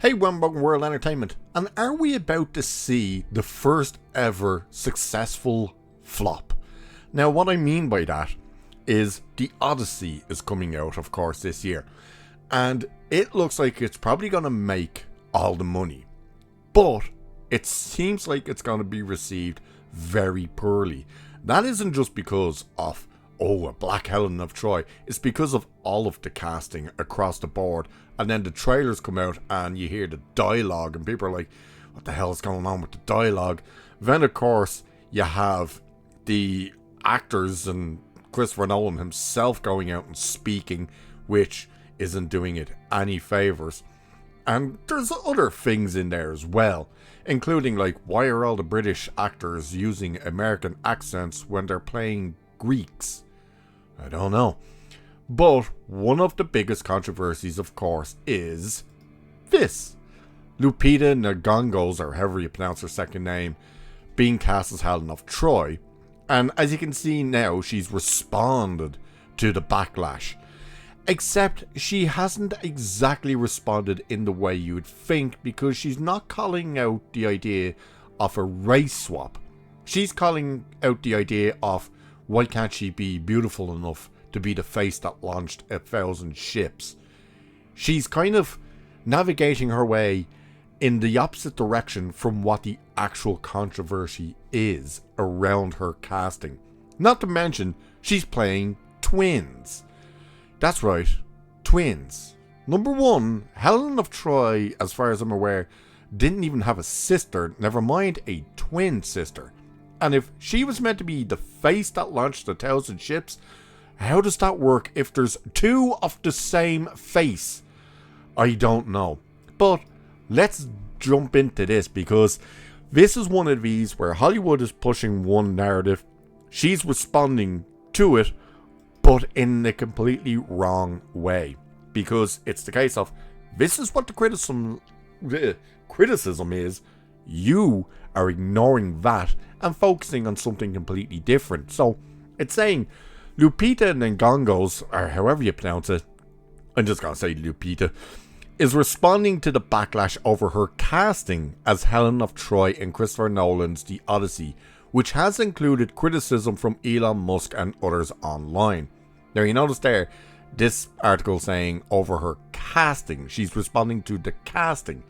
Hey, Welcome World Entertainment, and are we about to see the first ever successful flop? Now, what I mean by that is the Odyssey is coming out, of course, this year, and it looks like it's probably going to make all the money, but it seems like it's going to be received very poorly. That isn't just because of a Black Helen of Troy. It's because of all of the casting across the board. And then the trailers come out and you hear the dialogue and people are like, what the hell is going on with the dialogue? Then, of course, you have the actors and Christopher Nolan himself going out and speaking, which isn't doing it any favours. And there's other things in there as well, including like, why are all the British actors using American accents when they're playing Greeks? I don't know. But one of the biggest controversies, of course, is this. Lupita Nyong'o, or however you pronounce her second name, being cast as Helen of Troy. And as you can see now, she's responded to the backlash. Except she hasn't exactly responded in the way you would think, because she's not calling out the idea of a race swap. She's calling out the idea of, why can't she be beautiful enough to be the face that launched 1,000 ships? She's kind of navigating her way in the opposite direction from what the actual controversy is around her casting. Not to mention, she's playing twins. That's right, twins. Number one, Helen of Troy, as far as I'm aware, didn't even have a sister, never mind a twin sister. And if she was meant to be the face that launched 1,000 ships, how does that work if there's two of the same face? I don't know. But let's jump into this, because this is one of these where Hollywood is pushing one narrative, she's responding to it, but in a completely wrong way. Because it's the case of, this is what the criticism is, you are ignoring that and focusing on something completely different. So it's saying Lupita Nyong'o, or however you pronounce it, I'm just going to say Lupita, is responding to the backlash over her casting as Helen of Troy in Christopher Nolan's The Odyssey, which has included criticism from Elon Musk and others online. Now, you notice there, this article saying over her casting, she's responding to the casting.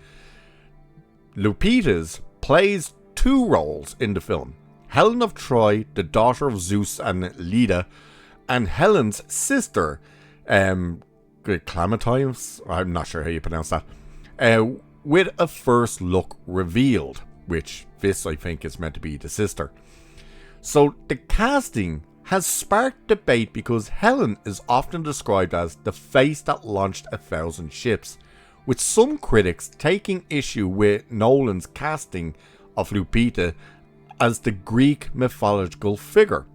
Lupita's plays two roles in the film: Helen of Troy, the daughter of Zeus and Leda, and Helen's sister, Clamatius, I'm not sure how you pronounce that, with a first look revealed, which this I think is meant to be the sister. So the casting has sparked debate because Helen is often described as the face that launched 1,000 ships, with some critics taking issue with Nolan's casting of Lupita as the Greek mythological figure.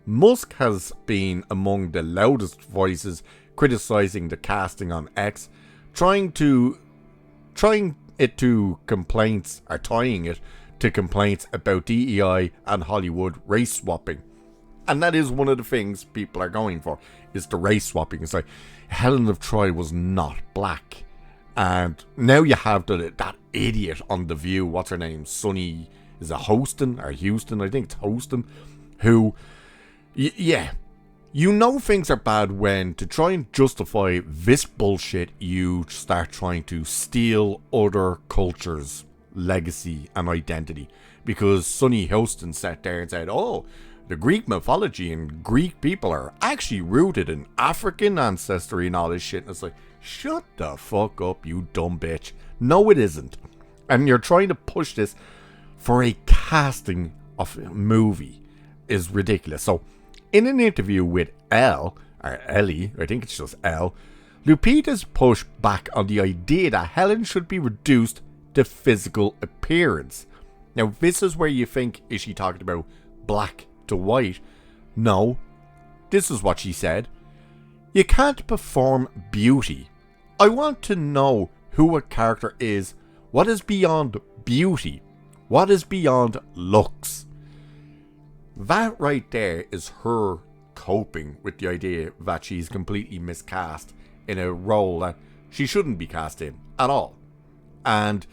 Musk has been among the loudest voices criticizing the casting on X, tying it to complaints about DEI and Hollywood race swapping. And that is one of the things people are going for, is the race swapping. It's like, Helen of Troy was not black. And now you have that idiot on The View, what's her name, Sunny, is it Houston or Houston? I think it's Houston, who, yeah, you know things are bad when, to try and justify this bullshit, you start trying to steal other cultures' legacy and identity. Because Sunny Houston sat there and said, oh, the Greek mythology and Greek people are actually rooted in African ancestry and all this shit. And it's like, shut the fuck up, you dumb bitch. No, it isn't. And you're trying to push this for a casting of a movie is ridiculous. So, in an interview with Elle, or Ellie, I think it's just Elle, Lupita's pushed back on the idea that Helen should be reduced to physical appearance. Now, this is where you think, is she talking about black to white? No. This is what she said. You can't perform beauty. I want to know who a character is. What is beyond beauty? What is beyond looks? That right there is her coping with the idea that she's completely miscast in a role that she shouldn't be cast in at all. And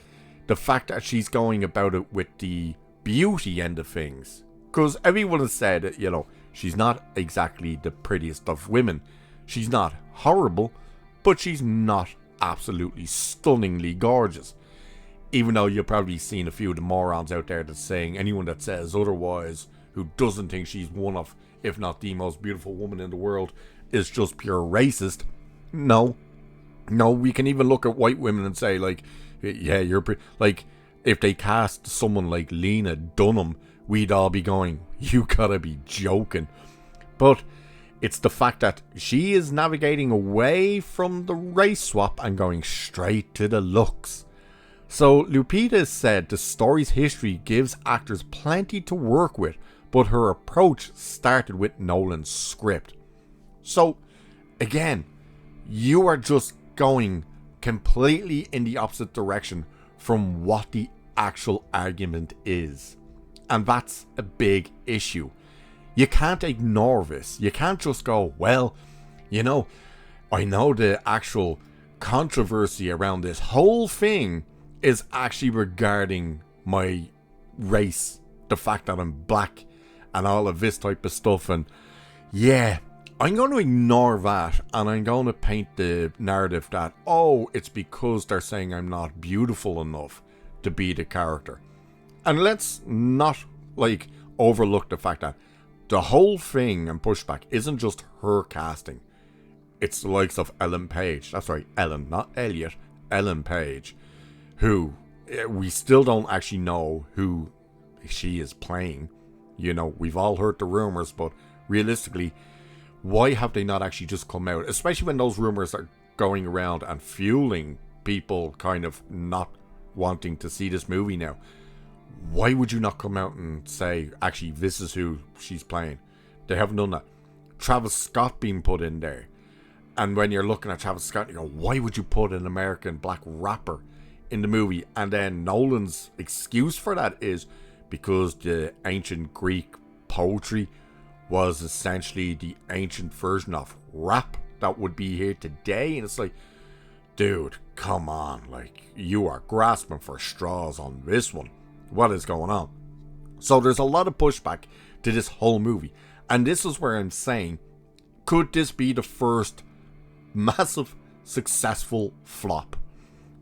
the fact that she's going about it with the beauty end of things. Because everyone has said that, you know, she's not exactly the prettiest of women. She's not horrible, but she's not absolutely stunningly gorgeous. Even though you've probably seen a few of the morons out there that's saying anyone that says otherwise, who doesn't think she's one of, if not the most beautiful woman in the world, is just pure racist. No, we can even look at white women and say, like, yeah, you're pretty. Like, if they cast someone like Lena Dunham, we'd all be going, you gotta be joking. But it's the fact that she is navigating away from the race swap and going straight to the looks. So Lupita said the story's history gives actors plenty to work with, but her approach started with Nolan's script. So, again, you are just going completely in the opposite direction from what the actual argument is. And that's a big issue. You can't ignore this. You can't just go, well, you know, I know the actual controversy around this whole thing is actually regarding my race, the fact that I'm black and all of this type of stuff, and yeah, I'm going to ignore that and I'm going to paint the narrative that, oh, it's because they're saying I'm not beautiful enough to be the character. And let's not, like, overlook the fact that the whole thing and pushback isn't just her casting. It's the likes of Ellen Page. That's right, Ellen, not Elliot. Ellen Page, who we still don't actually know who she is playing. You know, we've all heard the rumors, but realistically, why have they not actually just come out? Especially when those rumors are going around and fueling people kind of not wanting to see this movie now. Why would you not come out and say, actually, this is who she's playing? They haven't done that. Travis Scott being put in there. And when you're looking at Travis Scott, you go, why would you put an American black rapper in the movie? And then Nolan's excuse for that is because the ancient Greek poetry was essentially the ancient version of rap that would be here today. And it's like, dude, come on. Like, you are grasping for straws on this one. What is going on? So there's a lot of pushback to this whole movie. And this is where I'm saying, could this be the first massive successful flop?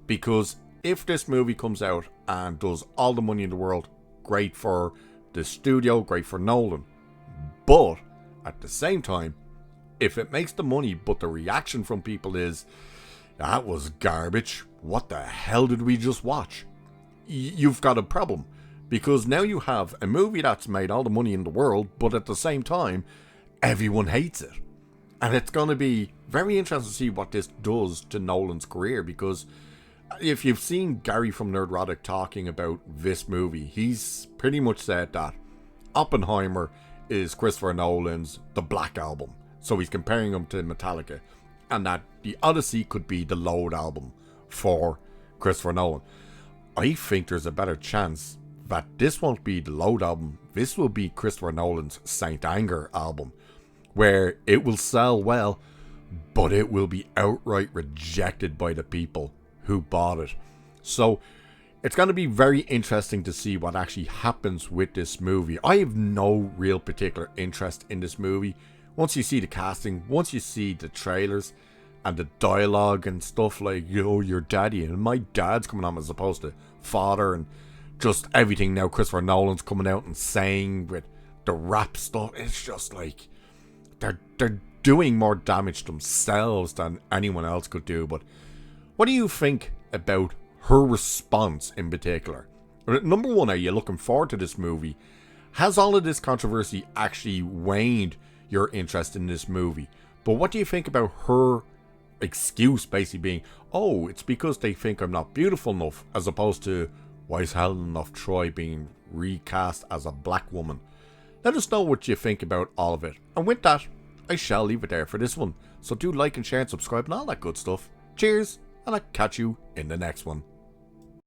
Because if this movie comes out and does all the money in the world, great for the studio, great for Nolan. But at the same time, if it makes the money but the reaction from people is, that was garbage, what the hell did we just watch? You've got a problem. Because now you have a movie that's made all the money in the world, but at the same time, everyone hates it. And it's going to be very interesting to see what this does to Nolan's career, because if you've seen Gary from Nerdrotic talking about this movie, he's pretty much said that Oppenheimer is Christopher Nolan's The Black Album. So he's comparing him to Metallica. And that the Odyssey could be the Load album for Christopher Nolan. I think there's a better chance that this won't be the Load album. This will be Christopher Nolan's Saint Anger album, where it will sell well, but it will be outright rejected by the people who bought it. So it's going to be very interesting to see what actually happens with this movie. I have no real particular interest in this movie. Once you see the casting, once you see the trailers and the dialogue and stuff like, yo, your daddy, and my dad's coming on as opposed to father, and just everything now Christopher Nolan's coming out and saying with the rap stuff, it's just like they're doing more damage themselves than anyone else could do. But what do you think about her response in particular? Number one, are you looking forward to this movie? Has all of this controversy actually waned your interest in this movie? But what do you think about her excuse basically being, oh, it's because they think I'm not beautiful enough, as opposed to, why is Helen of Troy being recast as a black woman? Let us know what you think about all of it. And with that, I shall leave it there for this one. So do like and share and subscribe and all that good stuff. Cheers, and I'll catch you in the next one.